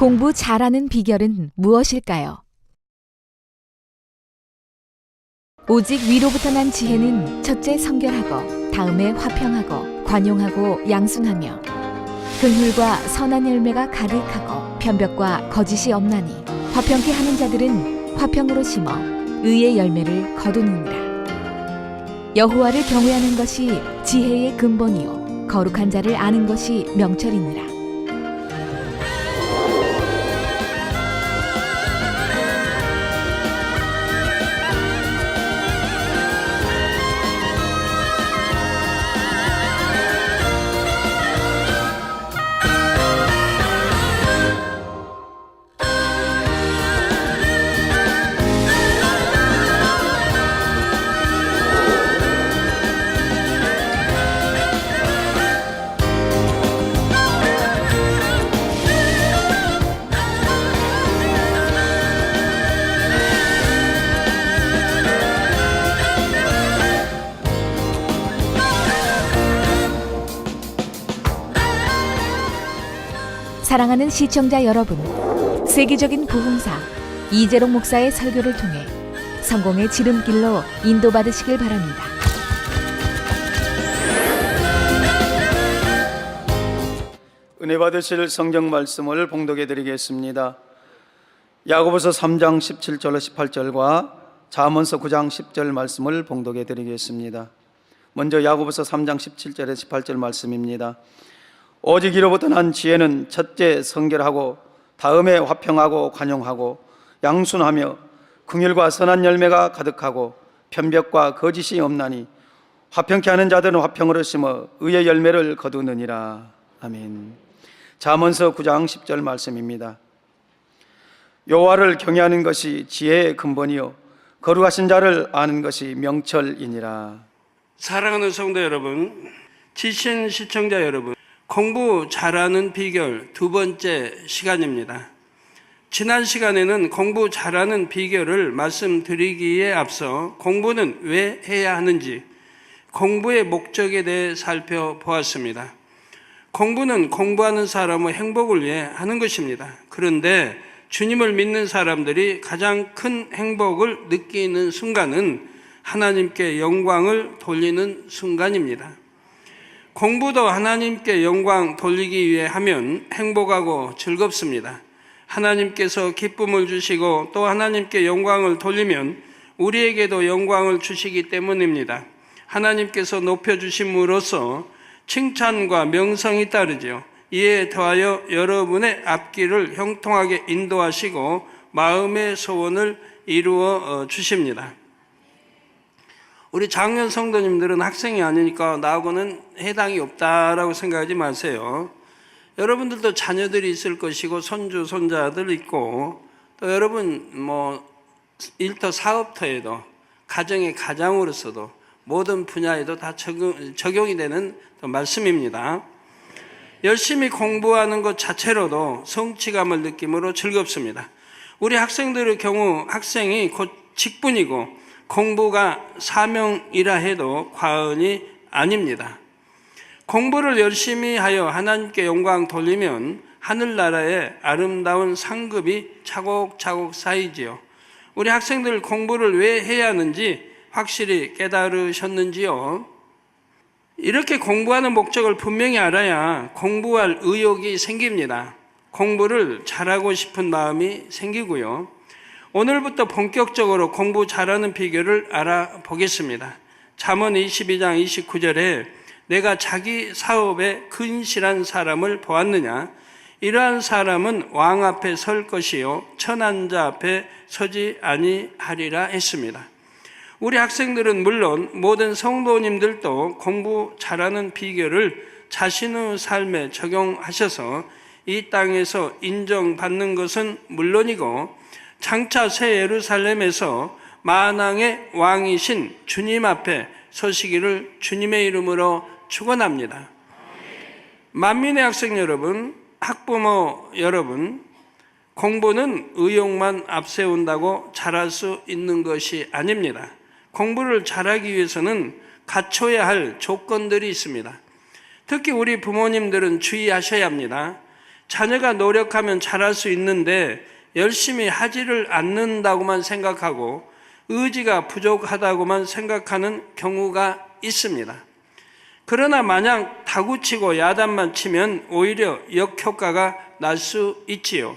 공부 잘하는 비결은 무엇일까요? 오직 위로부터 난 지혜는 첫째 성결하고 다음에 화평하고 관용하고 양순하며 긍휼과 선한 열매가 가득하고 편벽과 거짓이 없나니 화평케 하는 자들은 화평으로 심어 의의 열매를 거두느니라. 여호와를 경외하는 것이 지혜의 근본이요 거룩한 자를 아는 것이 명철이니라. 사랑하는 시청자 여러분, 세계적인 부흥사 이재롱 목사의 설교를 통해 성공의 지름길로 인도받으시길 바랍니다. 은혜 받으실 성경 말씀을 봉독해 드리겠습니다. 야고보서 3장 17절로 18절과 잠언서 9장 10절 말씀을 봉독해 드리겠습니다. 먼저 야고보서 3장 17절에 18절 말씀입니다. 오직 이로부터 난 지혜는 첫째 성결하고 다음에 화평하고 관용하고 양순하며 긍휼과 선한 열매가 가득하고 편벽과 거짓이 없나니 화평케 하는 자들은 화평으로 심어 의의 열매를 거두느니라. 아멘. 잠언서 9장 10절 말씀입니다. 여호와를 경외하는 것이 지혜의 근본이요 거룩하신 자를 아는 것이 명철이니라. 사랑하는 성도 여러분, 지친 시청자 여러분, 공부 잘하는 비결 두 번째 시간입니다. 지난 시간에는 공부 잘하는 비결을 말씀드리기에 앞서 공부는 왜 해야 하는지, 공부의 목적에 대해 살펴보았습니다. 공부는 공부하는 사람의 행복을 위해 하는 것입니다. 그런데 주님을 믿는 사람들이 가장 큰 행복을 느끼는 순간은 하나님께 영광을 돌리는 순간입니다. 공부도 하나님께 영광 돌리기 위해 하면 행복하고 즐겁습니다. 하나님께서 기쁨을 주시고 또 하나님께 영광을 돌리면 우리에게도 영광을 주시기 때문입니다. 하나님께서 높여주심으로써 칭찬과 명성이 따르죠. 이에 더하여 여러분의 앞길을 형통하게 인도하시고 마음의 소원을 이루어 주십니다. 우리 장년 성도님들은 학생이 아니니까 나하고는 해당이 없다라고 생각하지 마세요. 여러분들도 자녀들이 있을 것이고 손주, 손자들 있고 또 여러분 일터 사업터에도 가정의 가장으로서도 모든 분야에도 다 적용이 되는 말씀입니다. 열심히 공부하는 것 자체로도 성취감을 느끼므로 즐겁습니다. 우리 학생들의 경우 학생이 곧 직분이고 공부가 사명이라 해도 과언이 아닙니다. 공부를 열심히 하여 하나님께 영광 돌리면 하늘나라의 아름다운 상급이 차곡차곡 쌓이지요. 우리 학생들 공부를 왜 해야 하는지 확실히 깨달으셨는지요? 이렇게 공부하는 목적을 분명히 알아야 공부할 의욕이 생깁니다. 공부를 잘하고 싶은 마음이 생기고요. 오늘부터 본격적으로 공부 잘하는 비결을 알아보겠습니다. 잠언 22장 29절에 내가 자기 사업에 근실한 사람을 보았느냐? 이러한 사람은 왕 앞에 설 것이요 천한 자 앞에 서지 아니하리라 했습니다. 우리 학생들은 물론 모든 성도님들도 공부 잘하는 비결을 자신의 삶에 적용하셔서 이 땅에서 인정받는 것은 물론이고 장차 새 예루살렘에서 만왕의 왕이신 주님 앞에 서시기를 주님의 이름으로 축원합니다. 만민의 학생 여러분, 학부모 여러분, 공부는 의욕만 앞세운다고 잘할 수 있는 것이 아닙니다. 공부를 잘하기 위해서는 갖춰야 할 조건들이 있습니다. 특히 우리 부모님들은 주의하셔야 합니다. 자녀가 노력하면 잘할 수 있는데 열심히 하지를 않는다고만 생각하고 의지가 부족하다고만 생각하는 경우가 있습니다. 그러나 마냥 다구치고 야단만 치면 오히려 역효과가 날 수 있지요.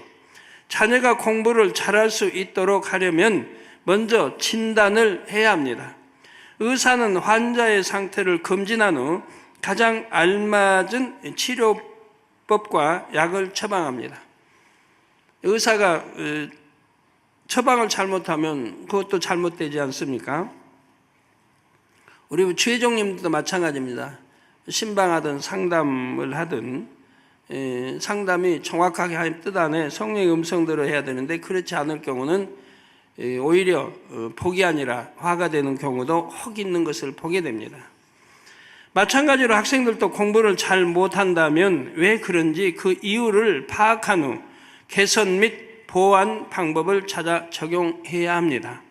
자녀가 공부를 잘할 수 있도록 하려면 먼저 진단을 해야 합니다. 의사는 환자의 상태를 검진한 후 가장 알맞은 치료법과 약을 처방합니다. 의사가 처방을 잘못하면 그것도 잘못되지 않습니까? 우리 주회종님도 마찬가지입니다. 신방하든 상담을 하든 상담이 정확하게 하나님 뜻 안에 성령의 음성대로 해야 되는데 그렇지 않을 경우는 오히려 복이 아니라 화가 되는 경우도 혹 있는 것을 보게 됩니다. 마찬가지로 학생들도 공부를 잘 못한다면 왜 그런지 그 이유를 파악한 후 개선 및 보완 방법을 찾아 적용해야 합니다.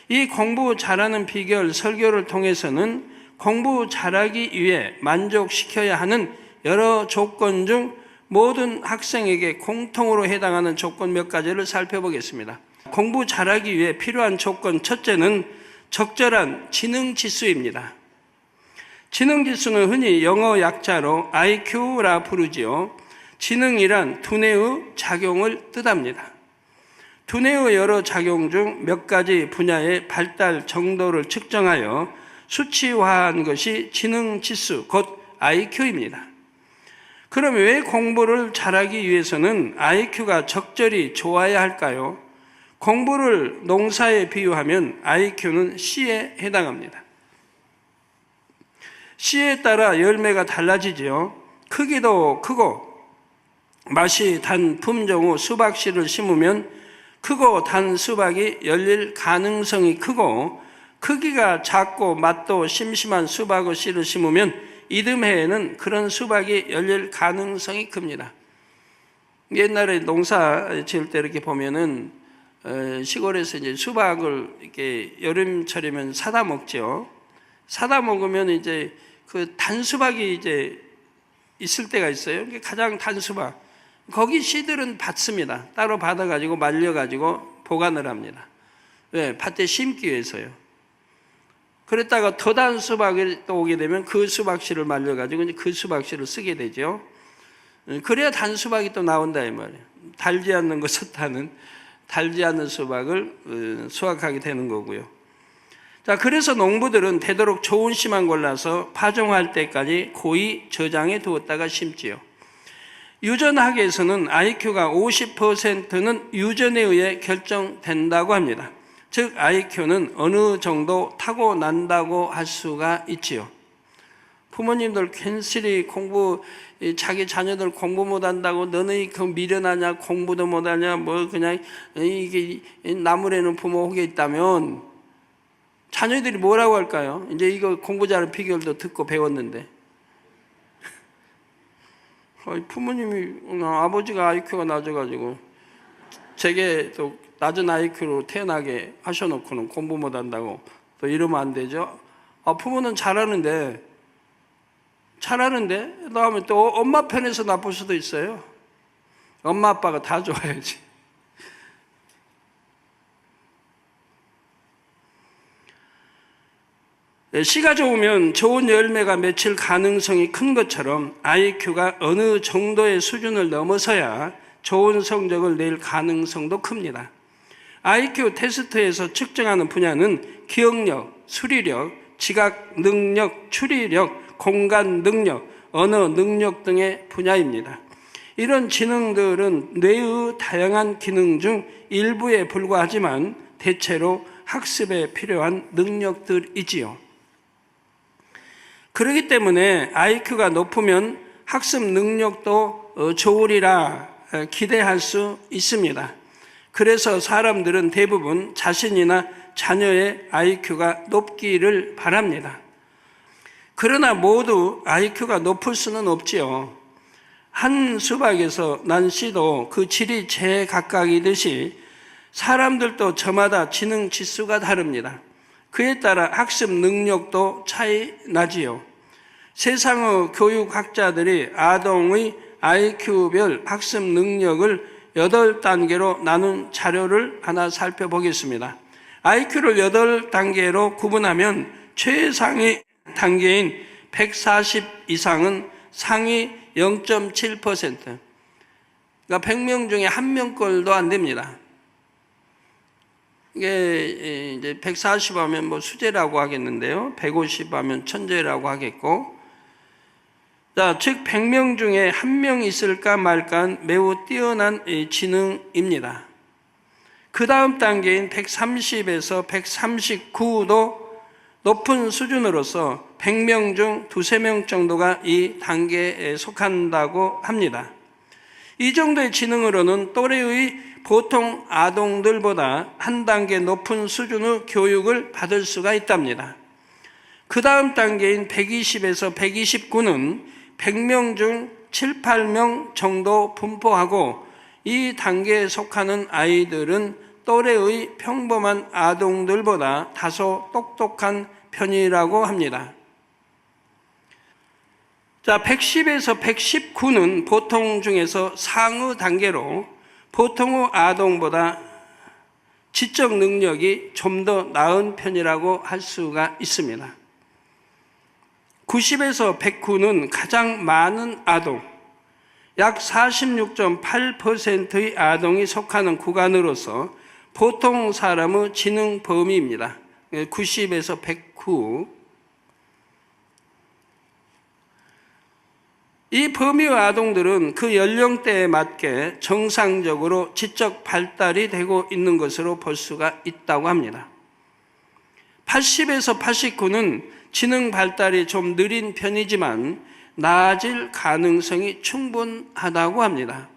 이 공부 잘하는 비결 설교를 통해서는 공부 잘하기 위해 만족시켜야 하는 여러 조건 중 모든 학생에게 공통으로 해당하는 조건 몇 가지를 살펴보겠습니다. 공부 잘하기 위해 필요한 조건 첫째는 적절한 지능지수입니다. 지능지수는 흔히 영어 약자로 IQ라 부르지요. 지능이란 두뇌의 작용을 뜻합니다. 두뇌의 여러 작용 중 몇 가지 분야의 발달 정도를 측정하여 수치화한 것이 지능지수, 곧 IQ입니다. 그럼 왜 공부를 잘하기 위해서는 IQ가 적절히 좋아야 할까요? 공부를 농사에 비유하면 IQ는 씨에 해당합니다. 씨에 따라 열매가 달라지지요. 크기도 크고 맛이 단 품종의 수박씨를 심으면 크고 단 수박이 열릴 가능성이 크고 크기가 작고 맛도 심심한 수박의 씨를 심으면 이듬해에는 그런 수박이 열릴 가능성이 큽니다. 옛날에 농사 지을 때 이렇게 보면은 시골에서 이제 수박을 이렇게 여름철이면 사다 먹죠. 사다 먹으면 이제 그 단수박이 이제 있을 때가 있어요. 가장 단수박. 거기 씨들은 받습니다. 따로 받아가지고 말려가지고 보관을 합니다. 왜? 밭에 심기 위해서요. 그랬다가 더 단 수박이 또 오게 되면 그 수박씨를 말려가지고 이제 그 수박씨를 쓰게 되죠. 그래야 단 수박이 또 나온다 이 말이에요. 달지 않는 것을 타는 달지 않는 수박을 수확하게 되는 거고요. 자, 그래서 농부들은 되도록 좋은 씨만 골라서 파종할 때까지 고이 저장해 두었다가 심지요. 유전학에서는 IQ가 50%는 유전에 의해 결정된다고 합니다. 즉 IQ는 어느 정도 타고난다고 할 수가 있지요. 부모님들 괜시리 자기 자녀들 공부 못한다고 너는 그 미련하냐 공부도 못하냐 뭐 그냥 이게 나무래는 부모 혹에 있다면 자녀들이 뭐라고 할까요? 이제 이거 공부 잘하는 비결도 듣고 배웠는데 부모님이 아버지가 IQ가 낮아가지고 제게 또 낮은 IQ로 태어나게 하셔놓고는 공부 못한다고 또 이러면 안 되죠. 부모는 잘하는데 그다음에 또 엄마 편에서 나쁠 수도 있어요. 엄마 아빠가 다 좋아야지. 씨가 좋으면 좋은 열매가 맺힐 가능성이 큰 것처럼 IQ가 어느 정도의 수준을 넘어서야 좋은 성적을 낼 가능성도 큽니다. IQ 테스트에서 측정하는 분야는 기억력, 수리력, 지각 능력, 추리력, 공간 능력, 언어 능력 등의 분야입니다. 이런 지능들은 뇌의 다양한 기능 중 일부에 불과하지만 대체로 학습에 필요한 능력들이지요. 그렇기 때문에 IQ가 높으면 학습 능력도 좋으리라 기대할 수 있습니다. 그래서 사람들은 대부분 자신이나 자녀의 IQ가 높기를 바랍니다. 그러나 모두 IQ가 높을 수는 없지요. 한 수박에서 난 씨도 그 질이 제각각이듯이 사람들도 저마다 지능 지수가 다릅니다. 그에 따라 학습 능력도 차이 나지요. 세상의 교육학자들이 아동의 IQ별 학습 능력을 8단계로 나눈 자료를 하나 살펴보겠습니다. IQ를 8단계로 구분하면 최상위 단계인 140 이상은 상위 0.7%, 그러니까 100명 중에 1명꼴도 안 됩니다. 이게 이제 140 하면 뭐 수재라고 하겠는데요. 150 하면 천재라고 하겠고, 자, 즉 100명 중에 1명 있을까 말까 매우 뛰어난 지능입니다. 그 다음 단계인 130에서 139도 높은 수준으로서 100명 중 2~3명 정도가 이 단계에 속한다고 합니다. 이 정도의 지능으로는 또래의 보통 아동들보다 한 단계 높은 수준의 교육을 받을 수가 있답니다. 그 다음 단계인 120에서 129는 100명 중 7~8명 정도 분포하고, 이 단계에 속하는 아이들은 또래의 평범한 아동들보다 다소 똑똑한 편이라고 합니다. 자, 110에서 119는 보통 중에서 상위 단계로 보통의 아동보다 지적 능력이 좀 더 나은 편이라고 할 수가 있습니다. 90에서 109는 가장 많은 아동, 약 46.8%의 아동이 속하는 구간으로서 보통 사람의 지능 범위입니다. 90에서 109. 이 범위의 아동들은 그 연령대에 맞게 정상적으로 지적 발달이 되고 있는 것으로 볼 수가 있다고 합니다. 80에서 89는 지능 발달이 좀 느린 편이지만 나아질 가능성이 충분하다고 합니다.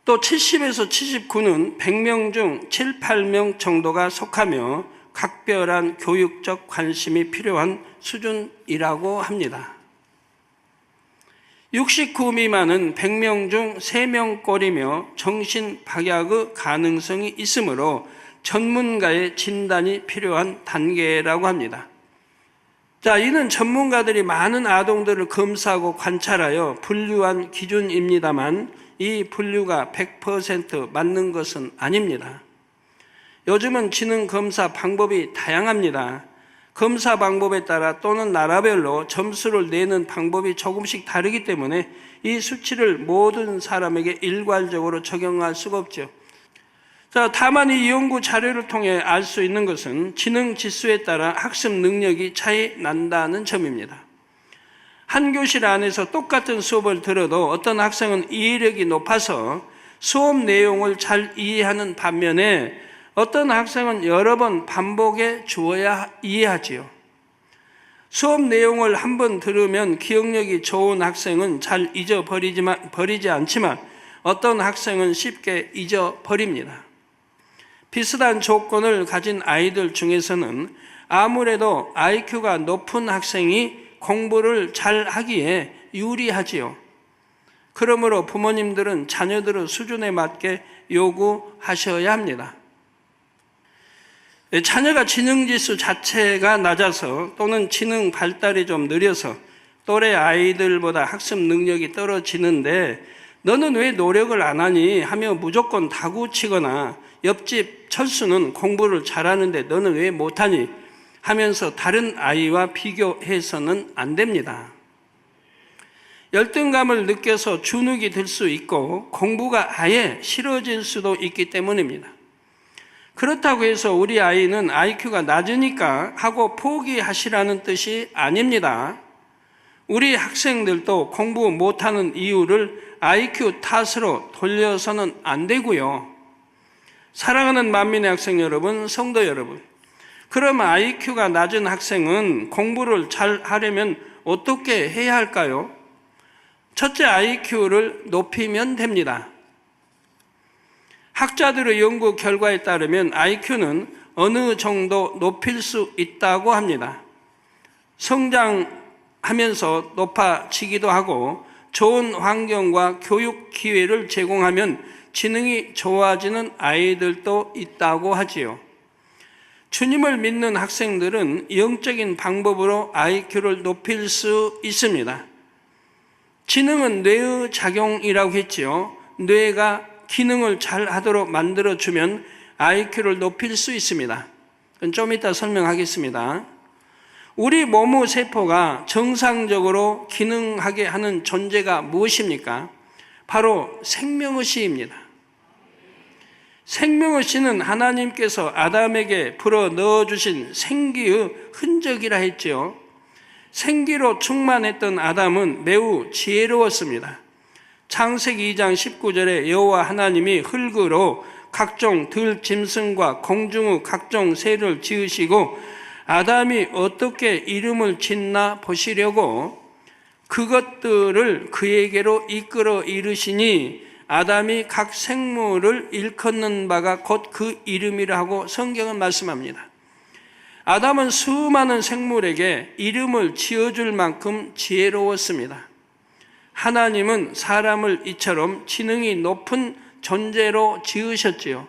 또 70에서 79는 100명 중 7~8명 정도가 속하며 각별한 교육적 관심이 필요한 수준이라고 합니다. 69 미만은 100명 중 3명꼴이며 정신 박약의 가능성이 있으므로 전문가의 진단이 필요한 단계라고 합니다. 자, 이는 전문가들이 많은 아동들을 검사하고 관찰하여 분류한 기준입니다만 이 분류가 100% 맞는 것은 아닙니다. 요즘은 지능 검사 방법이 다양합니다. 검사 방법에 따라 또는 나라별로 점수를 내는 방법이 조금씩 다르기 때문에 이 수치를 모든 사람에게 일괄적으로 적용할 수가 없죠. 자, 다만 이 연구 자료를 통해 알 수 있는 것은 지능 지수에 따라 학습 능력이 차이 난다는 점입니다. 한 교실 안에서 똑같은 수업을 들어도 어떤 학생은 이해력이 높아서 수업 내용을 잘 이해하는 반면에 어떤 학생은 여러 번 반복해 주어야 이해하지요. 수업 내용을 한 번 들으면 기억력이 좋은 학생은 잘 버리지 않지만 어떤 학생은 쉽게 잊어버립니다. 비슷한 조건을 가진 아이들 중에서는 아무래도 IQ가 높은 학생이 공부를 잘 하기에 유리하지요. 그러므로 부모님들은 자녀들의 수준에 맞게 요구하셔야 합니다. 자녀가 지능지수 자체가 낮아서 또는 지능 발달이 좀 느려서 또래 아이들보다 학습 능력이 떨어지는데 너는 왜 노력을 안 하니 하며 무조건 다구치거나 옆집 철수는 공부를 잘하는데 너는 왜 못하니 하면서 다른 아이와 비교해서는 안 됩니다. 열등감을 느껴서 주눅이 들 수 있고 공부가 아예 싫어질 수도 있기 때문입니다. 그렇다고 해서 우리 아이는 IQ가 낮으니까 하고 포기하시라는 뜻이 아닙니다. 우리 학생들도 공부 못하는 이유를 IQ 탓으로 돌려서는 안 되고요. 사랑하는 만민의 학생 여러분, 성도 여러분, 그럼 IQ가 낮은 학생은 공부를 잘 하려면 어떻게 해야 할까요? 첫째, IQ를 높이면 됩니다. 학자들의 연구 결과에 따르면 IQ는 어느 정도 높일 수 있다고 합니다. 성장하면서 높아지기도 하고 좋은 환경과 교육 기회를 제공하면 지능이 좋아지는 아이들도 있다고 하지요. 주님을 믿는 학생들은 영적인 방법으로 IQ를 높일 수 있습니다. 지능은 뇌의 작용이라고 했지요. 뇌가 기능을 잘 하도록 만들어주면 IQ를 높일 수 있습니다. 좀 이따 설명하겠습니다. 우리 몸의 세포가 정상적으로 기능하게 하는 존재가 무엇입니까? 바로 생명의 씨입니다. 생명의 씨는 하나님께서 아담에게 불어 넣어주신 생기의 흔적이라 했지요. 생기로 충만했던 아담은 매우 지혜로웠습니다. 창세기 2장 19절에 여호와 하나님이 흙으로 각종 들짐승과 공중의 각종 새를 지으시고 아담이 어떻게 이름을 짓나 보시려고 그것들을 그에게로 이끌어 이르시니 아담이 각 생물을 일컫는 바가 곧 그 이름이라 하고 성경은 말씀합니다. 아담은 수많은 생물에게 이름을 지어줄 만큼 지혜로웠습니다. 하나님은 사람을 이처럼 지능이 높은 존재로 지으셨지요.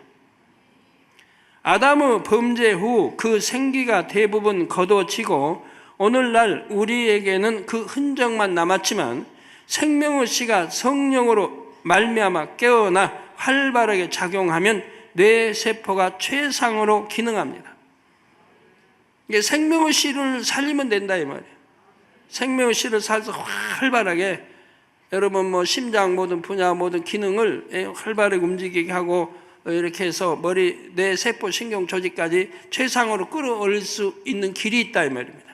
아담의 범죄 후 그 생기가 대부분 거둬지고 오늘날 우리에게는 그 흔적만 남았지만 생명의 씨가 성령으로 말미암아 깨어나 활발하게 작용하면 뇌 세포가 최상으로 기능합니다. 이게 생명의 씨를 살리면 된다 이 말이에요. 생명의 씨를 살려서 활발하게 여러분 뭐 심장 모든 분야 모든 기능을 활발하게 움직이게 하고 이렇게 해서 머리 뇌 세포 신경 조직까지 최상으로 끌어올릴 수 있는 길이 있다 이 말입니다.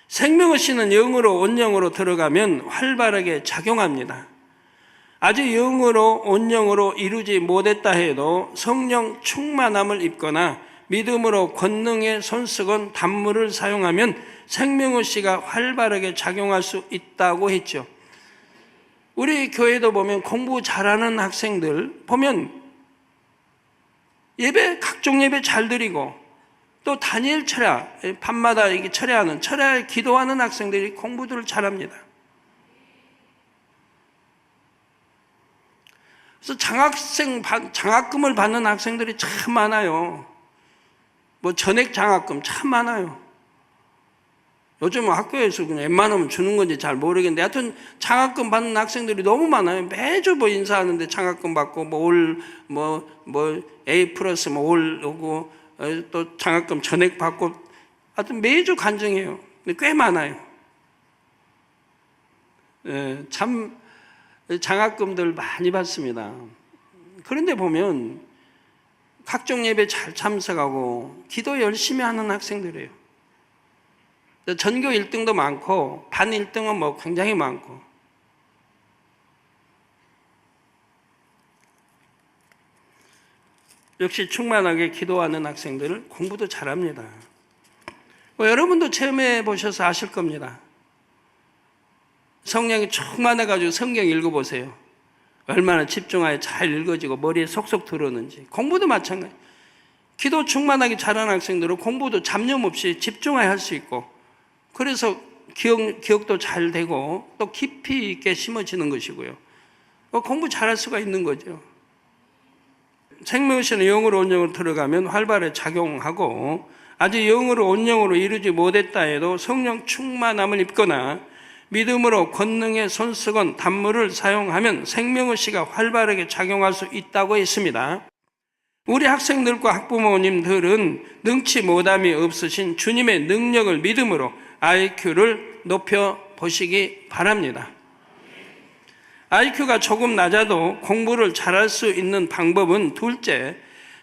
생명의 씨는 영으로 온영으로 들어가면 활발하게 작용합니다. 아직 영으로 온영으로 이루지 못했다 해도 성령 충만함을 입거나 믿음으로 권능의 손수건 단물을 사용하면 생명의 씨가 활발하게 작용할 수 있다고 했죠. 우리 교회도 보면 공부 잘하는 학생들 보면 예배 각종 예배 잘 드리고 또 다니엘 철야 밤마다 이게 철야하는 철야에 기도하는 학생들이 공부들을 잘합니다. 그래서 장학금을 받는 학생들이 참 많아요. 뭐 전액 장학금 참 많아요. 요즘 학교에서 그냥 웬만하면 주는 건지 잘 모르겠는데 하여튼 장학금 받는 학생들이 너무 많아요. 매주 뭐 인사하는데 장학금 받고 뭐 A 플러스 뭐 올 오고 또 장학금 전액 받고 하여튼 매주 간증해요. 근데 꽤 많아요. 참 장학금들 많이 받습니다. 그런데 보면 각종 예배 잘 참석하고 기도 열심히 하는 학생들이에요. 전교 1등도 많고 반 1등은 뭐 굉장히 많고 역시 충만하게 기도하는 학생들은 공부도 잘합니다. 여러분도 체험해 보셔서 아실 겁니다. 성령이 충만해가지고 성경 읽어보세요. 얼마나 집중하여 잘 읽어지고 머리에 속속 들어오는지. 공부도 마찬가지. 기도 충만하게 잘하는 학생들은 공부도 잡념 없이 집중하여 할 수 있고 그래서 기억도 잘 되고 또 깊이 있게 심어지는 것이고요. 공부 잘할 수가 있는 거죠. 생명의 씨는 영으로 온영으로 들어가면 활발하게 작용하고 아직 영으로 온영으로 이루지 못했다 해도 성령 충만함을 입거나 믿음으로 권능의 손수건 단물을 사용하면 생명의 씨가 활발하게 작용할 수 있다고 했습니다. 우리 학생들과 학부모님들은 능치 못함이 없으신 주님의 능력을 믿음으로 IQ를 높여보시기 바랍니다. IQ가 조금 낮아도 공부를 잘할 수 있는 방법은 둘째,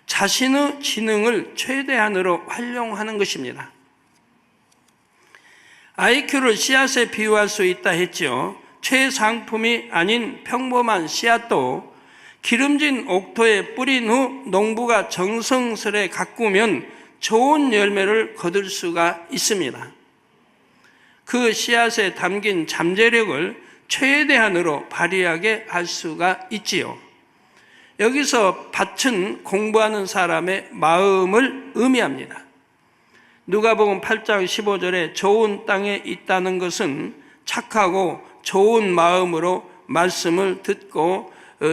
자신의 지능을 최대한으로 활용하는 것입니다. IQ를 씨앗에 비유할 수 있다 했지요. 최상품이 아닌 평범한 씨앗도 기름진 옥토에 뿌린 후 농부가 정성스레 가꾸면 좋은 열매를 거둘 수가 있습니다. 그 씨앗에 담긴 잠재력을 최대한으로 발휘하게 할 수가 있지요. 여기서 밭은 공부하는 사람의 마음을 의미합니다. 누가복음 8장 15절에 좋은 땅에 있다는 것은 착하고 좋은 마음으로 말씀을 듣고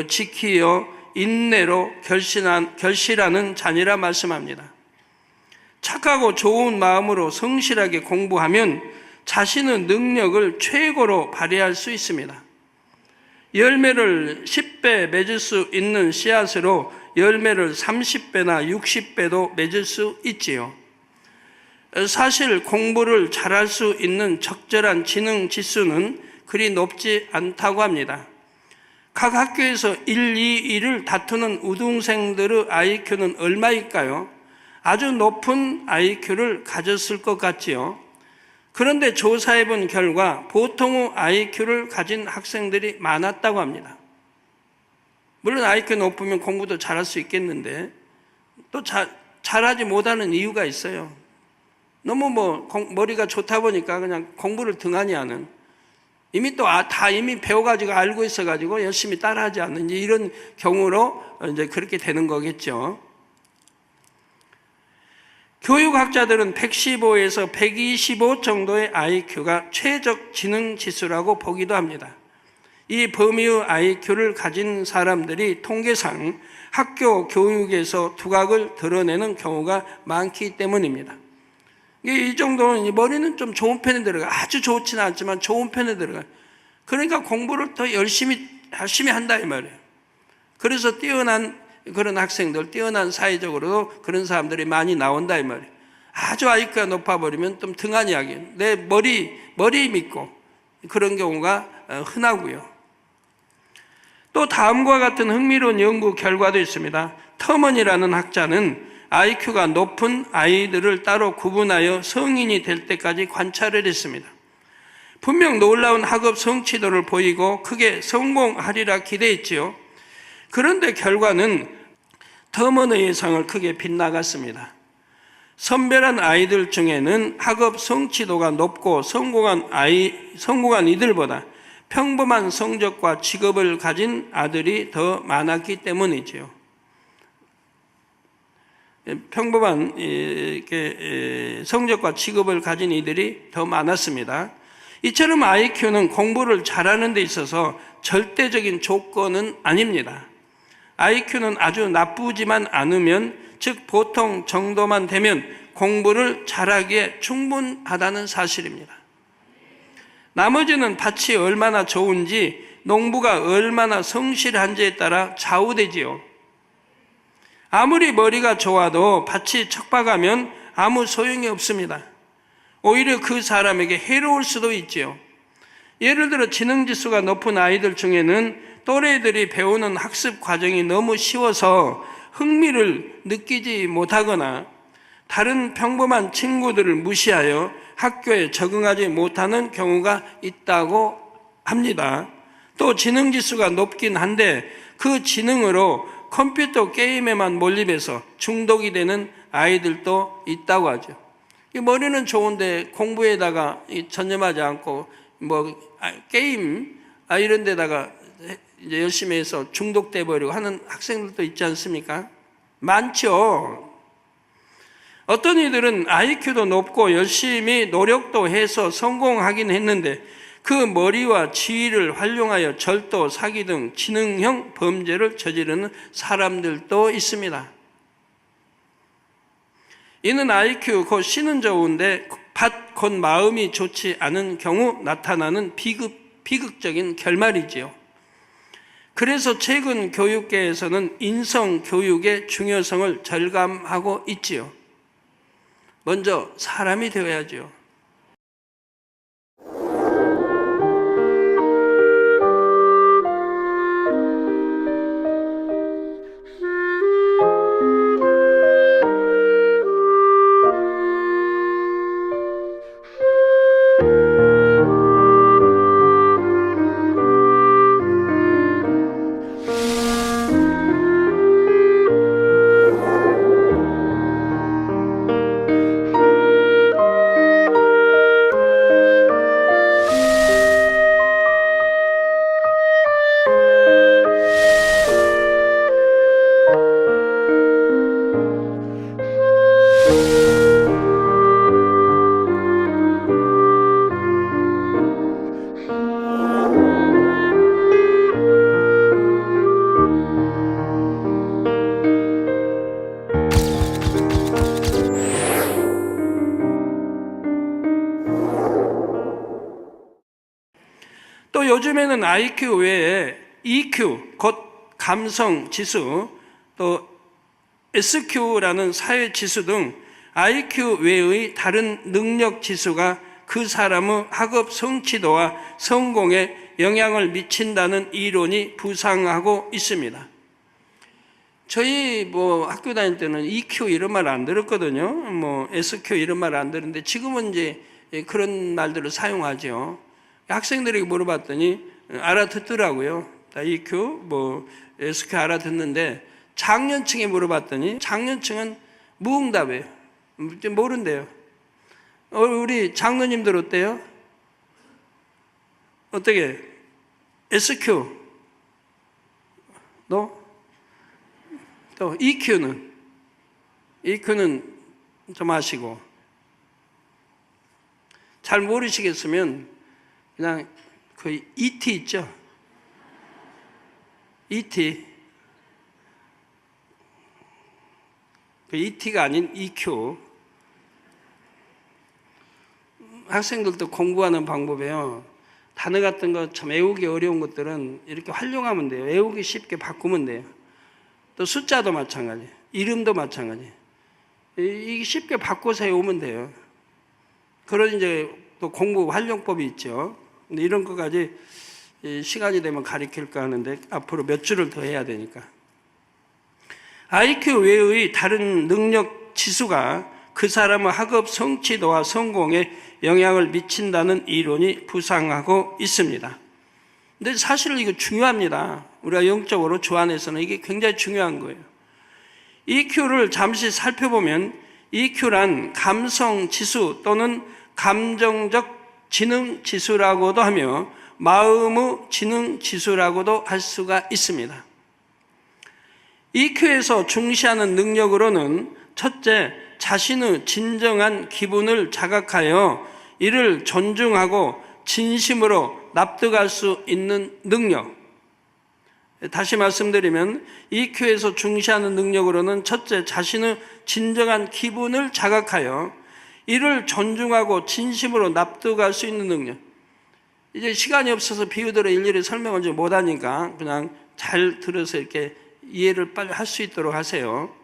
지키어 인내로 결실하는 자니라 말씀합니다. 착하고 좋은 마음으로 성실하게 공부하면 자신의 능력을 최고로 발휘할 수 있습니다. 열매를 10배 맺을 수 있는 씨앗으로 열매를 30배나 60배도 맺을 수 있지요. 사실 공부를 잘할 수 있는 적절한 지능 지수는 그리 높지 않다고 합니다. 각 학교에서 1, 2, 1을 다투는 우등생들의 IQ는 얼마일까요? 아주 높은 IQ를 가졌을 것 같지요. 그런데 조사해 본 결과 보통의 IQ를 가진 학생들이 많았다고 합니다. 물론 IQ 높으면 공부도 잘할 수 있겠는데 또 잘하지 못하는 이유가 있어요. 너무 머리가 좋다 보니까 그냥 공부를 등한히 하는, 이미 또 다 이미 배워가지고 알고 있어가지고 열심히 따라하지 않는 이런 경우로 이제 그렇게 되는 거겠죠. 교육학자들은 115에서 125 정도의 IQ가 최적 지능 지수라고 보기도 합니다. 이 범위의 IQ를 가진 사람들이 통계상 학교 교육에서 두각을 드러내는 경우가 많기 때문입니다. 이 정도는 머리는 좀 좋은 편에 들어가, 아주 좋지는 않지만 좋은 편에 들어가. 그러니까 공부를 더 열심히 한다 이 말이에요. 그래서 뛰어난 그런 학생들, 뛰어난 사회적으로도 그런 사람들이 많이 나온다 이 말이에요. 아주 IQ가 높아버리면 좀 등한히 하게, 내 머리 믿고 그런 경우가 흔하고요. 또 다음과 같은 흥미로운 연구 결과도 있습니다. 터먼이라는 학자는 IQ가 높은 아이들을 따로 구분하여 성인이 될 때까지 관찰을 했습니다. 분명 놀라운 학업 성취도를 보이고 크게 성공하리라 기대했지요. 그런데 결과는 터먼의 예상을 크게 빗나갔습니다. 선별한 아이들 중에는 학업 성취도가 높고 성공한 이들보다 평범한 성적과 직업을 가진 아들이 더 많았기 때문이지요. 평범한 성적과 직업을 가진 이들이 더 많았습니다. 이처럼 IQ는 공부를 잘하는 데 있어서 절대적인 조건은 아닙니다. IQ는 아주 나쁘지만 않으면, 즉 보통 정도만 되면 공부를 잘하기에 충분하다는 사실입니다. 나머지는 밭이 얼마나 좋은지, 농부가 얼마나 성실한지에 따라 좌우되지요. 아무리 머리가 좋아도 밭이 척박하면 아무 소용이 없습니다. 오히려 그 사람에게 해로울 수도 있지요. 예를 들어 지능지수가 높은 아이들 중에는 또래들이 배우는 학습 과정이 너무 쉬워서 흥미를 느끼지 못하거나 다른 평범한 친구들을 무시하여 학교에 적응하지 못하는 경우가 있다고 합니다. 또 지능지수가 높긴 한데 그 지능으로 컴퓨터 게임에만 몰입해서 중독이 되는 아이들도 있다고 하죠. 머리는 좋은데 공부에다가 전념하지 않고 게임 이런 데다가 이제 열심히 해서 중독돼 버리고 하는 학생들도 있지 않습니까? 많죠. 어떤 이들은 IQ도 높고 열심히 노력도 해서 성공하긴 했는데 그 머리와 지위를 활용하여 절도, 사기 등 지능형 범죄를 저지르는 사람들도 있습니다. 이는 IQ 곧 신은 좋은데 밭 곧 마음이 좋지 않은 경우 나타나는 비극적인 결말이지요. 그래서 최근 교육계에서는 인성 교육의 중요성을 절감하고 있지요. 먼저 사람이 되어야죠. 요즘에는 IQ 외에 EQ, 곧 감성 지수, 또 SQ라는 사회 지수 등 IQ 외의 다른 능력 지수가 그 사람의 학업 성취도와 성공에 영향을 미친다는 이론이 부상하고 있습니다. 저희 학교 다닐 때는 EQ 이런 말 안 들었거든요. SQ 이런 말 안 들었는데 지금은 이제 그런 말들을 사용하죠. 학생들에게 물어봤더니 알아듣더라고요. EQ, SQ 알아듣는데 장년층에 물어봤더니 장년층은 무응답이에요. 모른대요. 우리 장로님들 어때요? 어떻게? SQ? 너? 또 EQ는? EQ는 좀 아시고. 잘 모르시겠으면 그냥 그 ET 있죠? ET. 그 ET가 아닌 EQ. 학생들도 공부하는 방법이에요. 단어 같은 거 참 외우기 어려운 것들은 이렇게 활용하면 돼요. 외우기 쉽게 바꾸면 돼요. 또 숫자도 마찬가지, 이름도 마찬가지. 이게 쉽게 바꿔서 외우면 돼요. 그런 이제 또 공부 활용법이 있죠. 근데 이런 것까지 시간이 되면 가르칠까 하는데 앞으로 몇 주를 더 해야 되니까. IQ 외의 다른 능력 지수가 그 사람의 학업 성취도와 성공에 영향을 미친다는 이론이 부상하고 있습니다. 근데 사실 이거 중요합니다. 우리가 영적으로 주 안에서는 이게 굉장히 중요한 거예요. EQ를 잠시 살펴보면 EQ란 감성 지수 또는 감정적 지능 지수라고도 하며 마음의 지능 지수라고도 할 수가 있습니다. EQ에서 중시하는 능력으로는 첫째, 자신의 진정한 기분을 자각하여 이를 존중하고 진심으로 납득할 수 있는 능력. 다시 말씀드리면 EQ에서 중시하는 능력으로는 첫째, 자신의 진정한 기분을 자각하여 이를 존중하고 진심으로 납득할 수 있는 능력. 이제 시간이 없어서 비유대로 일일이 설명을 좀 못하니까 그냥 잘 들어서 이렇게 이해를 빨리 할 수 있도록 하세요.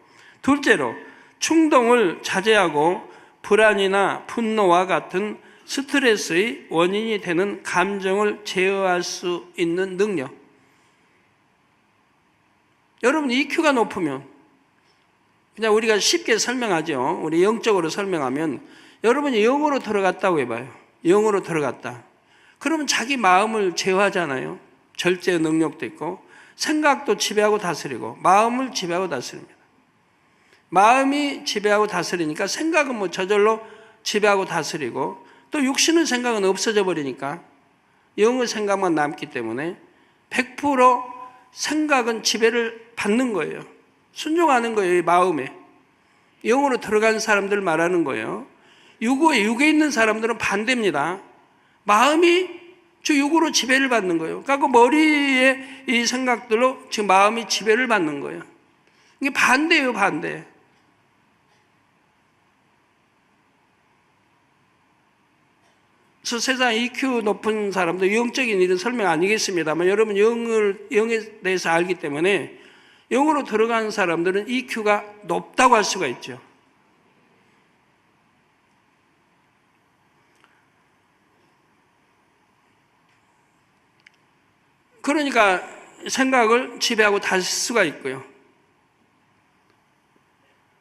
둘째로, 충동을 자제하고 불안이나 분노와 같은 스트레스의 원인이 되는 감정을 제어할 수 있는 능력. 여러분, EQ가 높으면 그냥 우리가 쉽게 설명하죠. 우리 영적으로 설명하면 여러분이 영으로 들어갔다고 해봐요. 영으로 들어갔다. 그러면 자기 마음을 제어하잖아요. 절제 능력도 있고 생각도 지배하고 다스리고 마음을 지배하고 다스립니다. 마음이 지배하고 다스리니까 생각은 저절로 지배하고 다스리고 또 육신의 생각은 없어져 버리니까 영의 생각만 남기 때문에 100% 생각은 지배를 받는 거예요. 순종하는 거예요. 이 마음에. 영으로 들어간 사람들 말하는 거예요. 육에 있는 사람들은 반대입니다. 마음이 저 육으로 지배를 받는 거예요. 그러니까 그 머리의 이 생각들로 지금 마음이 지배를 받는 거예요. 이게 반대예요, 반대. 그래서 세상 EQ 높은 사람도 영적인 일은 설명 아니겠습니다만 여러분 영에 대해서 알기 때문에 영으로 들어가는 사람들은 EQ가 높다고 할 수가 있죠. 그러니까 생각을 지배하고 다스릴 수가 있고요.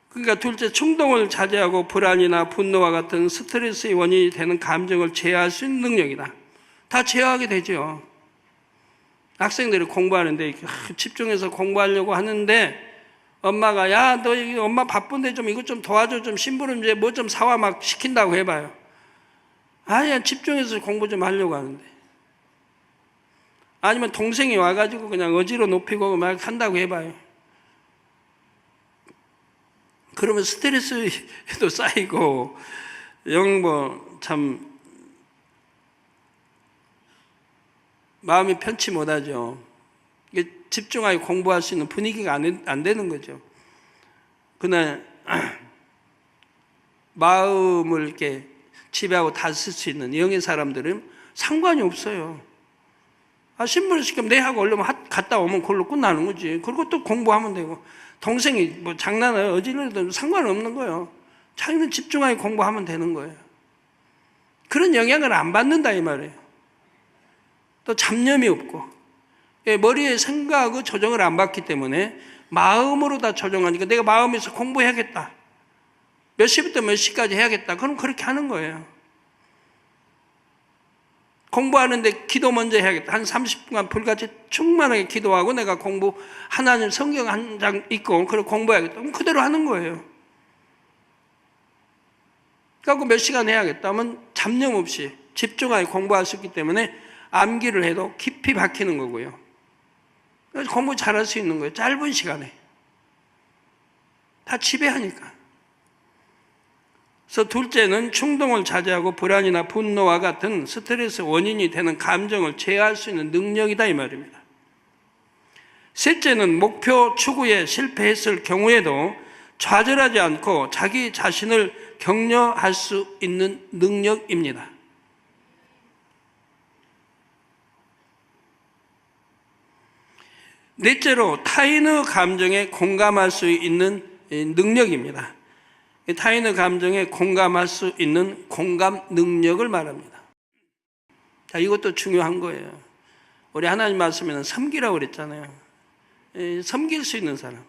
그러니까 둘째, 충동을 자제하고 불안이나 분노와 같은 스트레스의 원인이 되는 감정을 제어할 수 있는 능력이다. 다 제어하게 되죠. 학생들이 공부하는데 집중해서 공부하려고 하는데 엄마가 야, 너 엄마 바쁜데 좀 이것 좀 도와줘, 좀 심부름제 뭐 좀 사와 막 시킨다고 해봐요. 아야, 집중해서 공부 좀 하려고 하는데. 아니면 동생이 와가지고 그냥 어지러 높이고 막 한다고 해봐요. 그러면 스트레스도 쌓이고 참 마음이 편치 못하죠. 이게 집중하게 공부할 수 있는 분위기가 안 되는 거죠. 그날 마음을 이렇게 지배하고 다스릴 수 있는 영의 사람들은 상관이 없어요. 신분을 시키면 네 하고 얼른 갔다 오면 그걸로 끝나는 거지. 그리고 또 공부하면 되고. 동생이 뭐 장난을 어지러도 상관없는 거예요. 자기는 집중하게 공부하면 되는 거예요. 그런 영향을 안 받는다 이 말이에요. 또 잡념이 없고 머리에 생각하고 조정을 안 받기 때문에 마음으로 다 조정하니까 내가 마음에서 공부해야겠다. 몇 시부터 몇 시까지 해야겠다. 그럼 그렇게 하는 거예요. 공부하는데 기도 먼저 해야겠다. 한 30분간 불같이 충만하게 기도하고 내가 공부 하나님 성경 한 장 읽고 그걸 공부해야겠다. 그럼 그대로 하는 거예요. 그래서 몇 시간 해야겠다 하면 잡념 없이 집중하게 공부할 수 있기 때문에 암기를 해도 깊이 박히는 거고요. 그래서 공부 잘할 수 있는 거예요. 짧은 시간에. 다 지배하니까. 그래서 둘째는 충동을 자제하고 불안이나 분노와 같은 스트레스 원인이 되는 감정을 제어할 수 있는 능력이다 이 말입니다. 셋째는 목표 추구에 실패했을 경우에도 좌절하지 않고 자기 자신을 격려할 수 있는 능력입니다. 넷째로 타인의 감정에 공감할 수 있는 능력입니다. 타인의 감정에 공감할 수 있는 공감 능력을 말합니다. 자, 이것도 중요한 거예요. 우리 하나님 말씀에는 섬기라고 그랬잖아요. 섬길 수 있는 사람,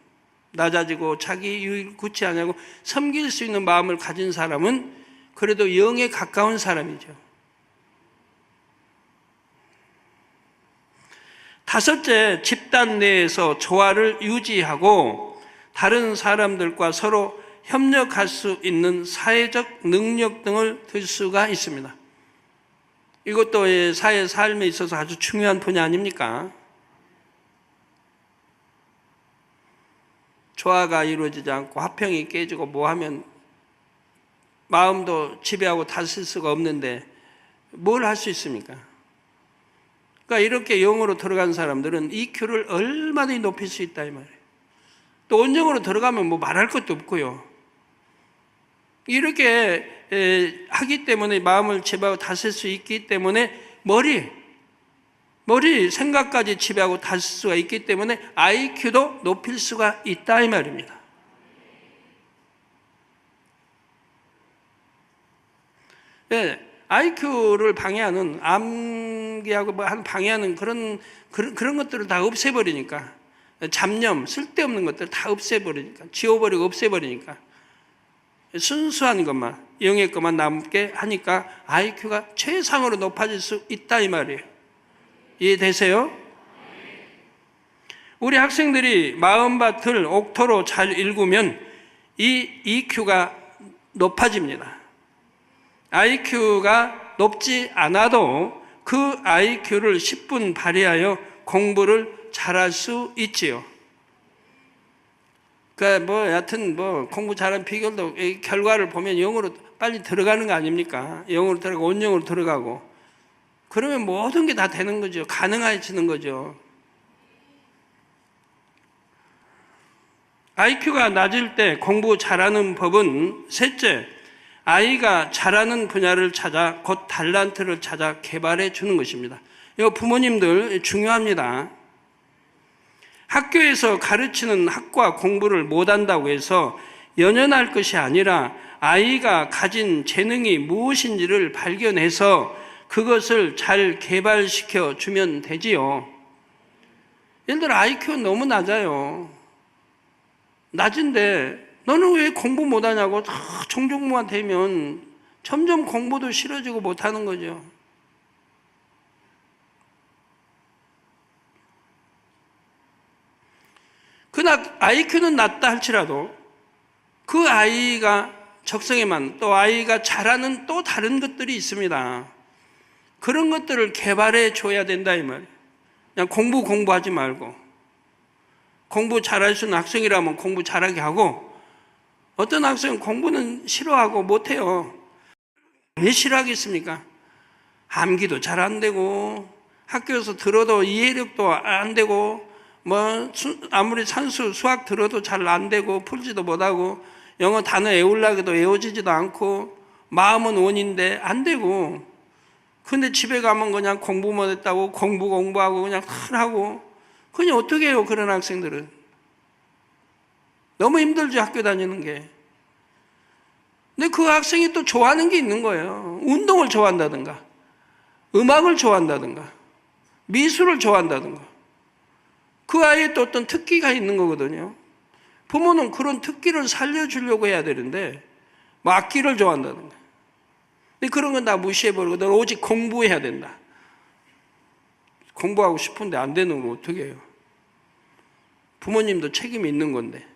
낮아지고 자기 유익을 구치 않냐고 섬길 수 있는 마음을 가진 사람은 그래도 영에 가까운 사람이죠. 다섯째, 집단 내에서 조화를 유지하고 다른 사람들과 서로 협력할 수 있는 사회적 능력 등을 들 수가 있습니다. 이것도 사회 삶에 있어서 아주 중요한 분야 아닙니까? 조화가 이루어지지 않고 화평이 깨지고 뭐 하면 마음도 지배하고 다스릴 수가 없는데 뭘 할 수 있습니까? 그러니까 이렇게 영으로 들어간 사람들은 EQ를 얼마든지 높일 수 있다 이 말이에요. 또 원정으로 들어가면 뭐 말할 것도 없고요. 이렇게 하기 때문에 마음을 지배하고 다스릴 수 있기 때문에 머리 생각까지 지배하고 다스릴 수가 있기 때문에 IQ도 높일 수가 있다 이 말입니다. 네, IQ를 방해하는 암기하고 방해하는 그런 것들을 다 없애버리니까 잡념, 쓸데없는 것들을 다 없애버리니까 지워버리고 없애버리니까 순수한 것만 영의 것만 남게 하니까 IQ가 최상으로 높아질 수 있다 이 말이에요. 이해되세요? 우리 학생들이 마음밭을 옥토로 잘 읽으면 이 EQ가 높아집니다. IQ가 높지 않아도 그 IQ를 10분 발휘하여 공부를 잘할 수 있지요. 그러니까 여하튼 공부 잘하는 비결도 이 결과를 보면 영으로 빨리 들어가는 거 아닙니까? 영으로 들어가고 온영으로 들어가고 그러면 모든 게 다 되는 거죠. 가능해지는 거죠. IQ가 낮을 때 공부 잘하는 법은 셋째, 아이가 잘하는 분야를 찾아 곧 달란트를 찾아 개발해 주는 것입니다. 이거 부모님들 중요합니다. 학교에서 가르치는 학과 공부를 못한다고 해서 연연할 것이 아니라 아이가 가진 재능이 무엇인지를 발견해서 그것을 잘 개발시켜 주면 되지요. 예를 들어 IQ가 너무 낮아요. 낮은데 너는 왜 공부 못하냐고 청중부가 되면 점점 공부도 싫어지고 못하는 거죠. 그러나 IQ는 낮다 할지라도 그 아이가 적성에만 또 아이가 잘하는 또 다른 것들이 있습니다. 그런 것들을 개발해 줘야 된다 이 말이에요. 그냥 공부하지 말고 공부 잘할 수 있는 학생이라면 공부 잘하게 하고 어떤 학생은 공부는 싫어하고 못해요. 왜 싫어하겠습니까? 암기도 잘 안 되고 학교에서 들어도 이해력도 안 되고 아무리 산수, 수학 들어도 잘 안 되고 풀지도 못하고 영어 단어 외우려고 해도 외워지지도 않고 마음은 원인데 안 되고 근데 집에 가면 그냥 공부 못했다고 공부하고 그냥 하고, 그냥 어떻게 해요, 그런 학생들은? 너무 힘들죠, 학교 다니는 게. 근데 그 학생이 또 좋아하는 게 있는 거예요. 운동을 좋아한다든가, 음악을 좋아한다든가, 미술을 좋아한다든가. 그 아이에 또 어떤 특기가 있는 거거든요. 부모는 그런 특기를 살려주려고 해야 되는데, 뭐 악기를 좋아한다든가. 근데 그런 건 다 무시해버리고, 너 오직 공부해야 된다. 공부하고 싶은데 안 되는 거 어떻게 해요? 부모님도 책임이 있는 건데.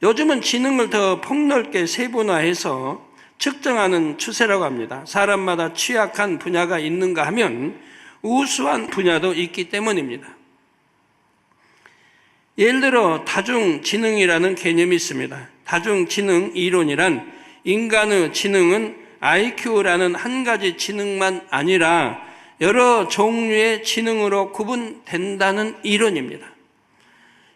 요즘은 지능을 더 폭넓게 세분화해서 측정하는 추세라고 합니다. 사람마다 취약한 분야가 있는가 하면 우수한 분야도 있기 때문입니다. 예를 들어 다중지능이라는 개념이 있습니다. 다중지능 이론이란 인간의 지능은 IQ라는 한 가지 지능만 아니라 여러 종류의 지능으로 구분된다는 이론입니다.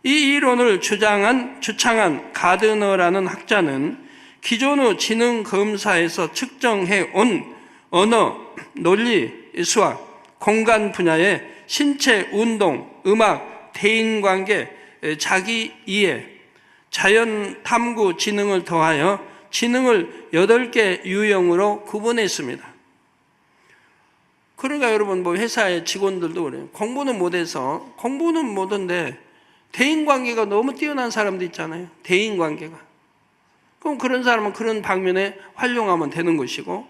이 이론을 주창한 가드너라는 학자는 기존의 지능 검사에서 측정해 온 언어, 논리, 수학, 공간 분야의 신체, 운동, 음악, 대인관계, 자기 이해, 자연 탐구 지능을 더하여 지능을 8개 유형으로 구분했습니다. 그러니까 여러분, 뭐 회사의 직원들도 그래요. 공부는 못한데 대인관계가 너무 뛰어난 사람도 있잖아요. 대인관계가. 그럼 그런 사람은 그런 방면에 활용하면 되는 것이고,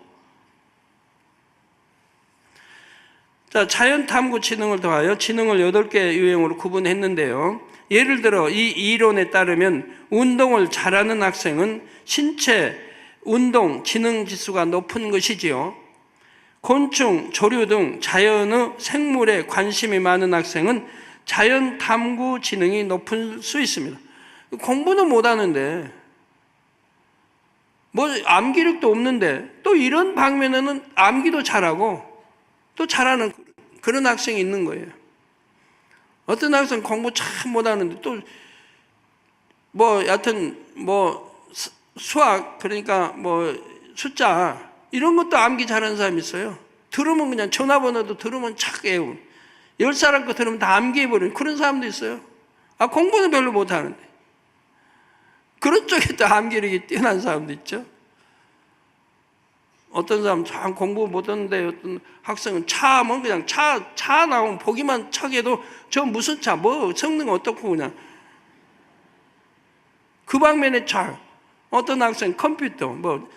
자, 자연 탐구 지능을 더하여 지능을 8개 유형으로 구분했는데요. 예를 들어 이 이론에 따르면 운동을 잘하는 학생은 신체, 운동, 지능 지수가 높은 것이지요. 곤충, 조류 등 자연의 생물에 관심이 많은 학생은 자연 탐구 지능이 높을 수 있습니다. 공부는 못하는데, 뭐 암기력도 없는데 또 이런 방면에는 암기도 잘하고 또 잘하는 그런 학생이 있는 거예요. 어떤 학생 공부 참 못하는데 또 뭐 여하튼 뭐 수학, 그러니까 뭐 숫자 이런 것도 암기 잘하는 사람이 있어요. 들으면 그냥 전화번호도 들으면 착 외우고, 10사람 거 들으면 다 암기해버리는 그런 사람도 있어요. 아, 공부는 별로 못하는데. 그런 쪽에 또 암기력이 뛰어난 사람도 있죠. 어떤 사람 참 공부 못하는데 어떤 학생은 차면 그냥 차 나오면 보기만 척해도 저 무슨 차, 뭐 성능 어떻고 그냥 그 방면에 차. 어떤 학생 컴퓨터, 뭐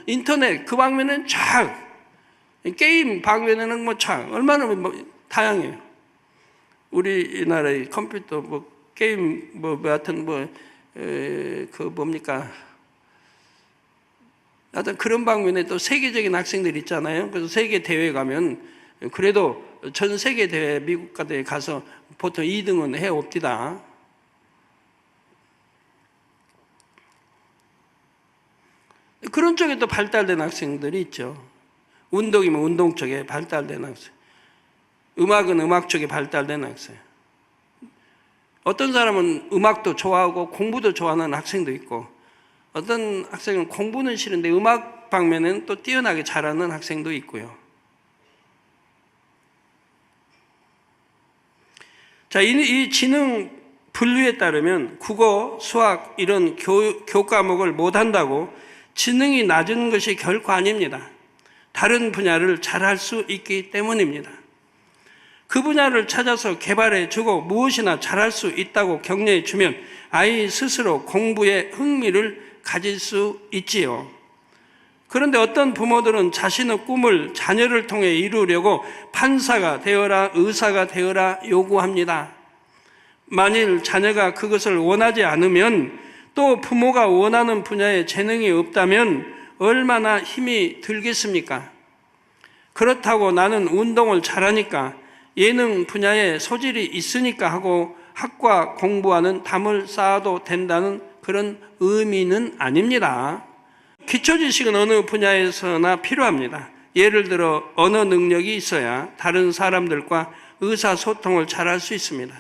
인터넷 그 방면에는 차. 게임 방면에는 뭐 차. 얼마나 뭐 다양해요. 우리나라의 컴퓨터 뭐 게임 뭐 하여튼 그 뭡니까? 하여튼 그런 방면에 또 세계적인 학생들이 있잖아요. 그래서 세계 대회 가면 그래도 전 세계 대회 미국 같은 데 가서 보통 2등은 해 옵니다. 그런 쪽에 또 발달된 학생들이 있죠. 운동이면 운동 쪽에 발달된 학생, 음악은 음악 쪽에 발달된 학생. 어떤 사람은 음악도 좋아하고 공부도 좋아하는 학생도 있고, 어떤 학생은 공부는 싫은데 음악 방면에는 또 뛰어나게 잘하는 학생도 있고요. 자, 이 지능 분류에 따르면 국어, 수학 이런 교과목을 못한다고 지능이 낮은 것이 결코 아닙니다. 다른 분야를 잘할 수 있기 때문입니다. 그 분야를 찾아서 개발해 주고 무엇이나 잘할 수 있다고 격려해 주면 아이 스스로 공부에 흥미를 가질 수 있지요. 그런데 어떤 부모들은 자신의 꿈을 자녀를 통해 이루려고 판사가 되어라, 의사가 되어라 요구합니다. 만일 자녀가 그것을 원하지 않으면, 또 부모가 원하는 분야에 재능이 없다면 얼마나 힘이 들겠습니까? 그렇다고 나는 운동을 잘하니까, 예능 분야에 소질이 있으니까 하고 학과 공부하는 담을 쌓아도 된다는 그런 의미는 아닙니다. 기초지식은 어느 분야에서나 필요합니다. 예를 들어 언어 능력이 있어야 다른 사람들과 의사소통을 잘할 수 있습니다.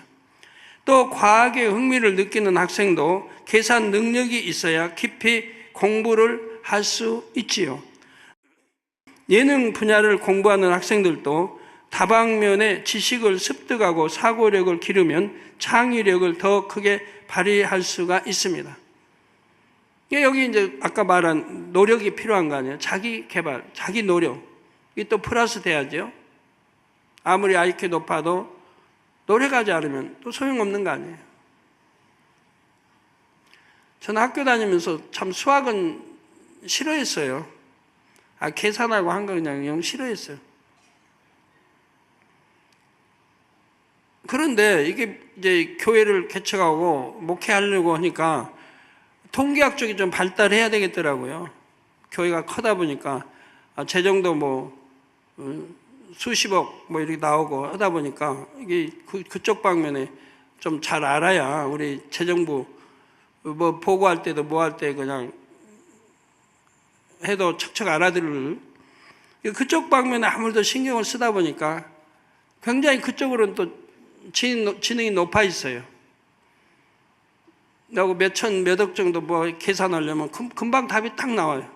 또 과학에 흥미를 느끼는 학생도 계산 능력이 있어야 깊이 공부를 할 수 있지요. 예능 분야를 공부하는 학생들도 다방면의 지식을 습득하고 사고력을 기르면 창의력을 더 크게 발휘할 수가 있습니다. 여기 이제 아까 말한 노력이 필요한 거 아니에요? 자기 개발, 자기 노력. 이게 또 플러스 돼야죠. 아무리 IQ 높아도 노력하지 않으면 또 소용없는 거 아니에요? 저는 학교 다니면서 참 수학은 싫어했어요. 계산하고 한 거 그냥 영 싫어했어요. 그런데 이게 이제 교회를 개척하고 목회하려고 하니까 통계학 쪽이 좀 발달해야 되겠더라고요. 교회가 커다 보니까 재정도 뭐 수십억 뭐 이렇게 나오고 하다 보니까 이게 그쪽 방면에 좀 잘 알아야 우리 재정부 뭐 보고할 때도 뭐 할 때 그냥 해도 척척 알아들을 그쪽 방면에 아무래도 신경을 쓰다 보니까 굉장히 그쪽으로는 또 지능이 높아 있어요. 나하고 몇천 몇억 정도 뭐 계산하려면 금방 답이 딱 나와요.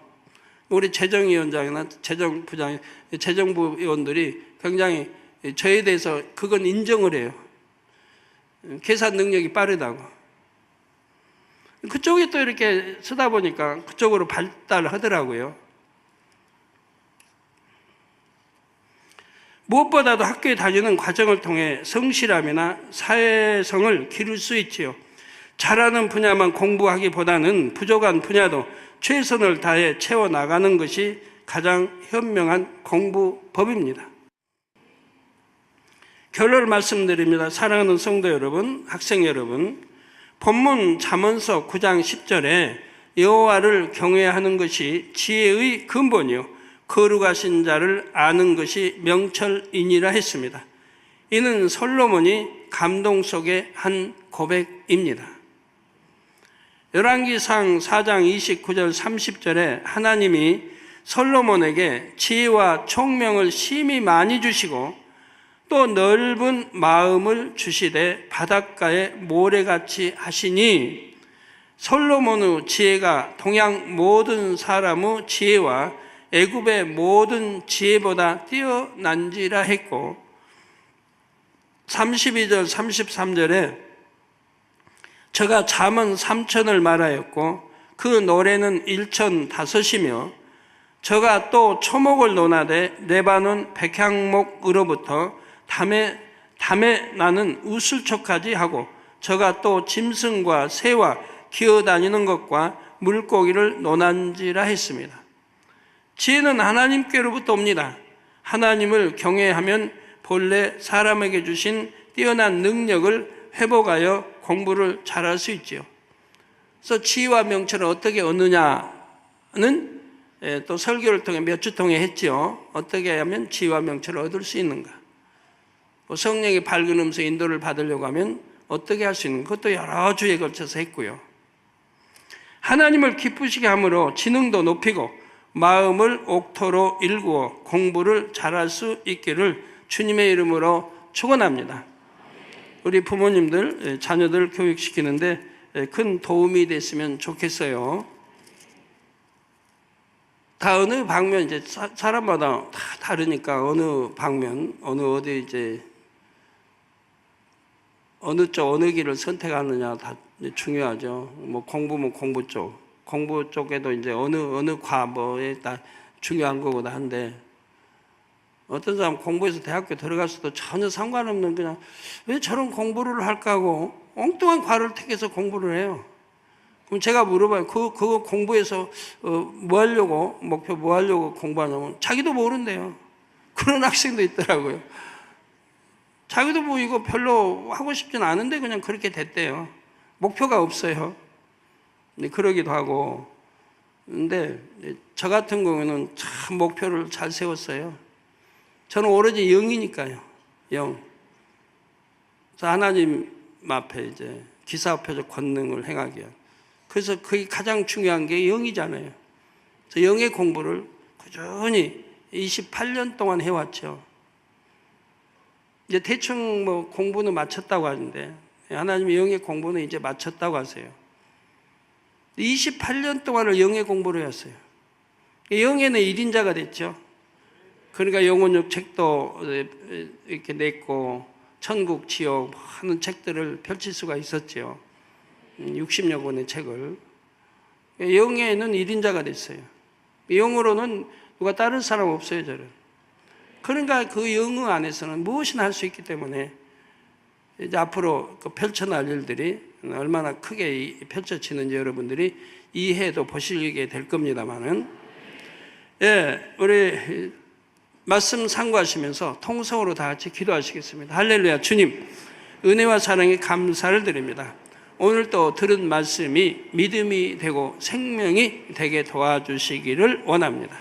우리 재정위원장이나 재정부장, 재정부 의원들이 굉장히 저에 대해서 그건 인정을 해요. 계산 능력이 빠르다고. 그쪽이 또 이렇게 쓰다 보니까 그쪽으로 발달하더라고요. 무엇보다도 학교에 다니는 과정을 통해 성실함이나 사회성을 기를 수 있지요. 잘하는 분야만 공부하기보다는 부족한 분야도 최선을 다해 채워나가는 것이 가장 현명한 공부법입니다. 결론을 말씀드립니다. 사랑하는 성도 여러분, 학생 여러분, 본문 잠언서 9장 10절에 여호와를 경외하는 것이 지혜의 근본이요 거룩하신 자를 아는 것이 명철이니라 했습니다. 이는 솔로몬이 감동 속의 한 고백입니다. 열왕기상 4장 29절 30절에 하나님이 솔로몬에게 지혜와 총명을 심히 많이 주시고 또 넓은 마음을 주시되 바닷가에 모래같이 하시니 솔로몬의 지혜가 동양 모든 사람의 지혜와 애굽의 모든 지혜보다 뛰어난지라 했고 32절 33절에 저가 잠언 3천을 말하였고 그 노래는 1,005이며 저가 또 초목을 논하되 레바논 백향목으로부터 담에 나는 우슬초까지 하고 저가 또 짐승과 새와 기어다니는 것과 물고기를 논한지라 했습니다. 지혜는 하나님께로부터 옵니다. 하나님을 경외하면 본래 사람에게 주신 뛰어난 능력을 회복하여 공부를 잘할 수 있지요. 그래서 지혜와 명철을 어떻게 얻느냐는 또 설교를 통해 몇 주 통해 했죠. 어떻게 하면 지혜와 명철을 얻을 수 있는가. 성령의 밝은 음성 인도를 받으려고 하면 어떻게 할 수 있는 그것도 여러 주에 걸쳐서 했고요. 하나님을 기쁘시게 함으로 지능도 높이고 마음을 옥토로 일구어 공부를 잘할 수 있기를 주님의 이름으로 축원합니다. 우리 부모님들 자녀들 교육시키는데 큰 도움이 됐으면 좋겠어요. 다 어느 방면 이제 사람마다 다 다르니까 어느 방면 어느 어디 이제 어느 쪽 어느 길을 선택하느냐 다 중요하죠. 뭐 공부면 공부 쪽에도 이제 어느 과목에 다 중요한 거보다 한데 어떤 사람 공부해서 대학교 들어갔어도 전혀 상관없는 그냥 왜 저런 공부를 할까 하고 엉뚱한 과를 택해서 공부를 해요. 그럼 제가 물어봐요. 그거 공부해서 뭐 하려고 목표 뭐 하려고 공부하냐면 자기도 모른대요. 그런 학생도 있더라고요. 자기도 뭐 이거 별로 하고 싶진 않은데 그냥 그렇게 됐대요. 목표가 없어요. 그러기도 하고. 근데 저 같은 경우는 참 목표를 잘 세웠어요. 저는 오로지 영이니까요. 영. 그래서 하나님 앞에 이제 기사표적 권능을 행하기 위한. 그래서 그게 가장 중요한 게 영이잖아요. 그래서 영의 공부를 꾸준히 28년 동안 해왔죠. 이제 대충 뭐 공부는 마쳤다고 하는데 하나님이 영의 공부는 이제 마쳤다고 하세요. 28년 동안을 영의 공부를 했어요. 영예는 1인자가 됐죠. 그러니까 영혼육 책도 이렇게 냈고 천국, 지옥 많은 책들을 펼칠 수가 있었죠. 60여 권의 책을. 영예는 1인자가 됐어요. 영으로는 누가 다른 사람 없어요, 저는. 그러니까 그 영어 안에서는 무엇이나 할 수 있기 때문에 이제 앞으로 그 펼쳐날 일들이 얼마나 크게 펼쳐지는지 여러분들이 이해도 보시게 될 겁니다만은, 예, 우리 말씀 상고하시면서 통성으로 다 같이 기도하시겠습니다. 할렐루야. 주님, 은혜와 사랑에 감사를 드립니다. 오늘 또 들은 말씀이 믿음이 되고 생명이 되게 도와주시기를 원합니다.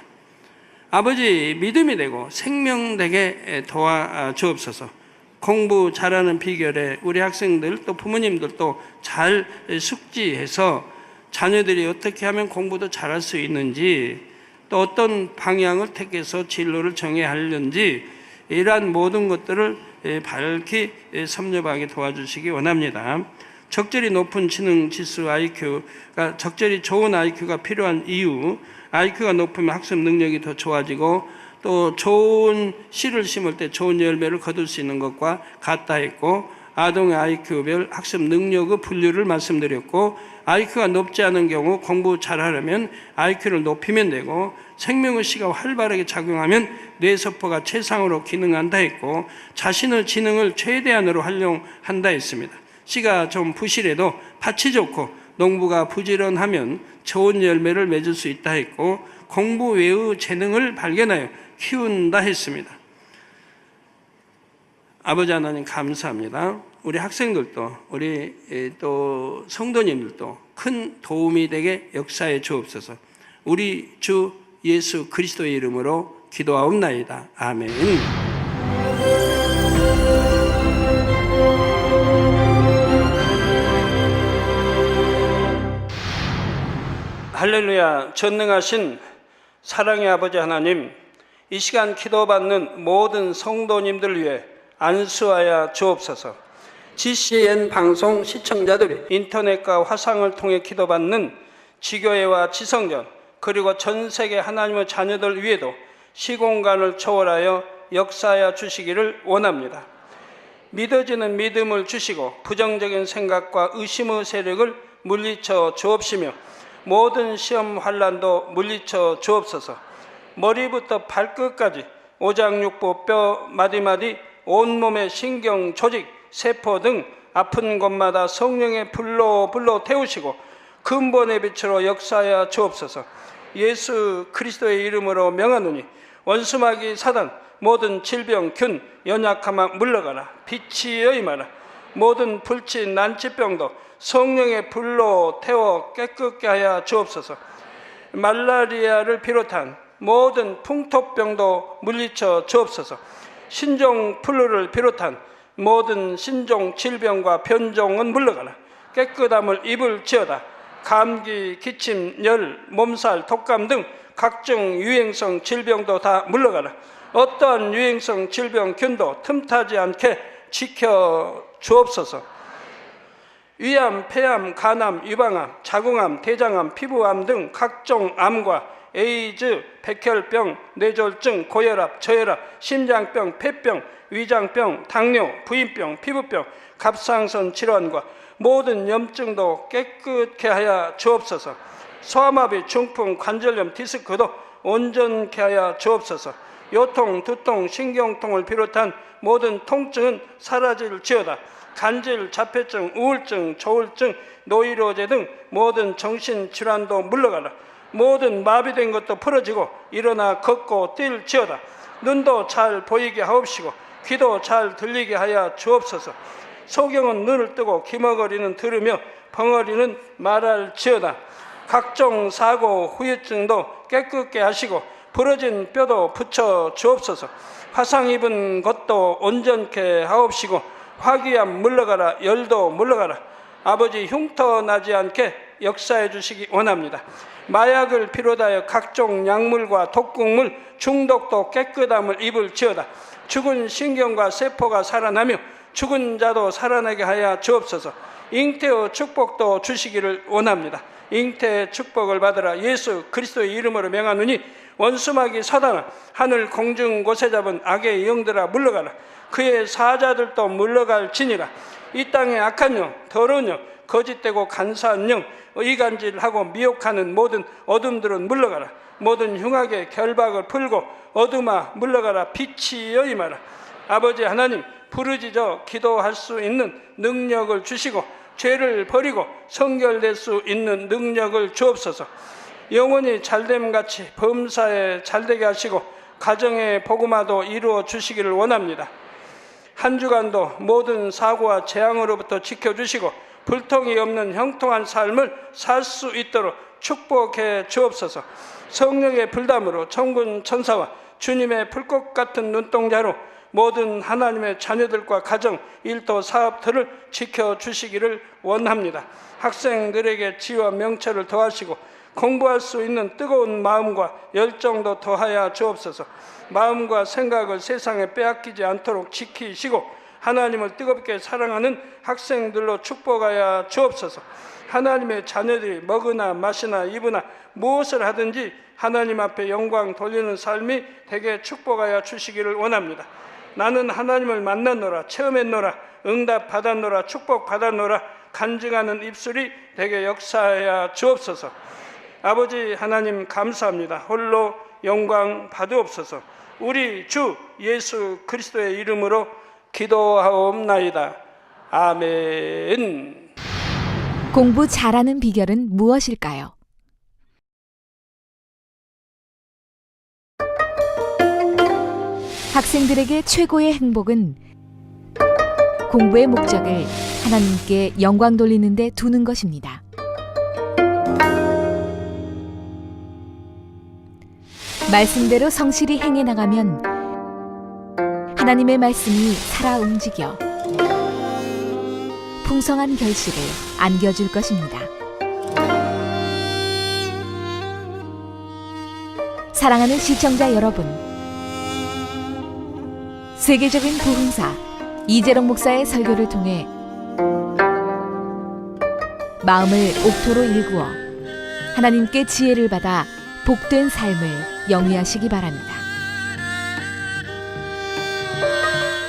아버지, 믿음이 되고 생명 되게 도와주옵소서. 공부 잘하는 비결에 우리 학생들 또 부모님들도 잘 숙지해서 자녀들이 어떻게 하면 공부도 잘할 수 있는지, 또 어떤 방향을 택해서 진로를 정해야 하는지, 이러한 모든 것들을 밝히 섭렵하게 도와주시기 원합니다. 적절히 높은 지능 지수 IQ가, 적절히 좋은 IQ가 필요한 이유, IQ가 높으면 학습 능력이 더 좋아지고 또 좋은 씨를 심을 때 좋은 열매를 거둘 수 있는 것과 같다 했고, 아동의 IQ별 학습 능력의 분류를 말씀드렸고, IQ가 높지 않은 경우 공부 잘하려면 IQ를 높이면 되고, 생명의 씨가 활발하게 작용하면 뇌세포가 최상으로 기능한다 했고, 자신의 지능을 최대한으로 활용한다 했습니다. 씨가 좀 부실해도 밭이 좋고 농부가 부지런하면 좋은 열매를 맺을 수 있다 했고, 공부 외의 재능을 발견하여 키운다 했습니다. 아버지 하나님 감사합니다. 우리 학생들도 우리 또 성도님들도 큰 도움이 되게 역사해 주옵소서. 우리 주 예수 그리스도의 이름으로 기도하옵나이다. 아멘. 할렐루야. 전능하신 사랑의 아버지 하나님, 이 시간 기도받는 모든 성도님들 위해 안수하여 주옵소서. GCN 방송 시청자들이 인터넷과 화상을 통해 기도받는 지교회와 지성전, 그리고 전 세계 하나님의 자녀들 위에도 시공간을 초월하여 역사하여 주시기를 원합니다. 믿어지는 믿음을 주시고 부정적인 생각과 의심의 세력을 물리쳐 주옵시며 모든 시험 환난도 물리쳐 주옵소서. 머리부터 발끝까지 오장육부 뼈 마디마디 온몸의 신경 조직 세포 등 아픈 곳마다 성령의 불로 태우시고 근본의 빛으로 역사하여 주옵소서. 예수 그리스도의 이름으로 명하노니 원수마귀 사단 모든 질병 균 연약함아 물러가라. 빛이 여임하라. 모든 불치 난치병도 성령의 불로 태워 깨끗게 하여 주옵소서. 말라리아를 비롯한 모든 풍토병도 물리쳐 주옵소서. 신종 플루를 비롯한 모든 신종 질병과 변종은 물러가라. 깨끗함을 입을지어다. 감기, 기침, 열, 몸살, 독감 등 각종 유행성 질병도 다 물러가라. 어떠한 유행성 질병균도 틈타지 않게 지켜 주옵소서. 위암, 폐암, 간암, 유방암, 자궁암, 대장암, 피부암 등 각종 암과 에이즈, 백혈병, 뇌졸중, 고혈압, 저혈압, 심장병, 폐병, 위장병, 당뇨, 부인병, 피부병, 갑상선 질환과 모든 염증도 깨끗게 하여 주옵소서. 소아마비, 중풍, 관절염, 디스크도 온전케 하여 주옵소서. 요통, 두통, 신경통을 비롯한 모든 통증은 사라질지어다. 간질, 자폐증, 우울증, 조울증, 노이로제 등 모든 정신질환도 물러가라. 모든 마비된 것도 풀어지고 일어나 걷고 뛸지어다. 눈도 잘 보이게 하옵시고 귀도 잘 들리게 하여 주옵소서. 소경은 눈을 뜨고 기머거리는 들으며 벙어리는 말할지어다. 각종 사고, 후유증도 깨끗게 하시고 부러진 뼈도 붙여 주옵소서. 화상 입은 것도 온전케 하옵시고 화기암 물러가라. 열도 물러가라. 아버지 흉터 나지 않게 역사해 주시기 원합니다. 마약을 비롯하여 각종 약물과 독극물 중독도 깨끗함을 입을지어다. 죽은 신경과 세포가 살아나며 죽은 자도 살아나게 하여 주옵소서. 잉태의 축복도 주시기를 원합니다. 잉태의 축복을 받으라. 예수 그리스도의 이름으로 명하노니 원수마귀 사단아, 하늘 공중 곳에 잡은 악의 영들아 물러가라. 그의 사자들도 물러갈지니라. 이 땅의 악한 영, 더러운 영, 거짓되고 간사한 영, 이간질하고 미혹하는 모든 어둠들은 물러가라. 모든 흉악의 결박을 풀고 어둠아 물러가라. 빛이 여임하라. 아버지 하나님, 부르짖어 기도할 수 있는 능력을 주시고 죄를 버리고 성결될 수 있는 능력을 주옵소서. 영원히 잘됨같이 범사에 잘되게 하시고 가정의 복음화도 이루어 주시기를 원합니다. 한 주간도 모든 사고와 재앙으로부터 지켜주시고 불통이 없는 형통한 삶을 살 수 있도록 축복해 주옵소서. 성령의 불담으로 천군 천사와 주님의 불꽃 같은 눈동자로 모든 하나님의 자녀들과 가정, 일도, 사업들을 지켜주시기를 원합니다. 학생들에게 지혜와 명철을 더하시고 공부할 수 있는 뜨거운 마음과 열정도 더하여 주옵소서. 마음과 생각을 세상에 빼앗기지 않도록 지키시고 하나님을 뜨겁게 사랑하는 학생들로 축복하여 주옵소서. 하나님의 자녀들이 먹으나 마시나 입으나 무엇을 하든지 하나님 앞에 영광 돌리는 삶이 되게 축복하여 주시기를 원합니다. 나는 하나님을 만났노라, 체험했노라, 응답 받았노라, 축복 받았노라 간증하는 입술이 되게 역사하여 주옵소서. 아버지 하나님 감사합니다. 홀로 영광 받으옵소서. 우리 주 예수 그리스도의 이름으로 기도하옵나이다. 아멘. 공부 잘하는 비결은 무엇일까요? 학생들에게 최고의 행복은 공부의 목적을 하나님께 영광 돌리는 데 두는 것입니다. 말씀대로 성실히 행해 나가면 하나님의 말씀이 살아 움직여 풍성한 결실을 안겨줄 것입니다. 사랑하는 시청자 여러분, 세계적인 부흥사 이재롱 목사의 설교를 통해 마음을 옥토로 일구어 하나님께 지혜를 받아 복된 삶을 영위하시기 바랍니다.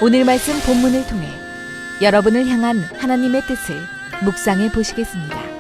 오늘 말씀 본문을 통해 여러분을 향한 하나님의 뜻을 묵상해 보시겠습니다.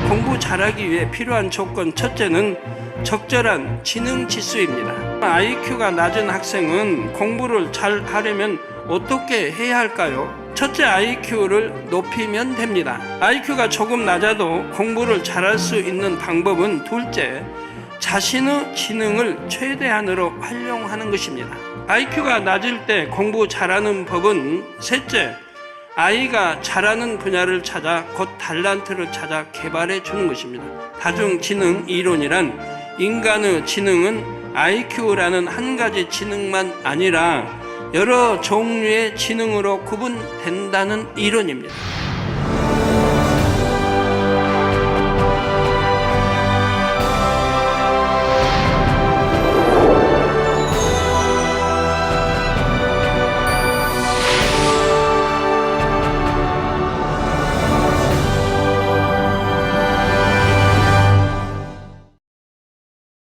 공부 잘하기 위해 필요한 조건 첫째는 적절한 지능 지수입니다. IQ가 낮은 학생은 공부를 잘 하려면 어떻게 해야 할까요? 첫째, IQ를 높이면 됩니다. IQ가 조금 낮아도 공부를 잘할 수 있는 방법은 둘째, 자신의 지능을 최대한으로 활용하는 것입니다. IQ가 낮을 때 공부 잘하는 법은 셋째, 아이가 잘하는 분야를 찾아 곧 달란트를 찾아 개발해 주는 것입니다. 다중지능 이론이란 인간의 지능은 IQ라는 한 가지 지능만 아니라 여러 종류의 지능으로 구분된다는 이론입니다.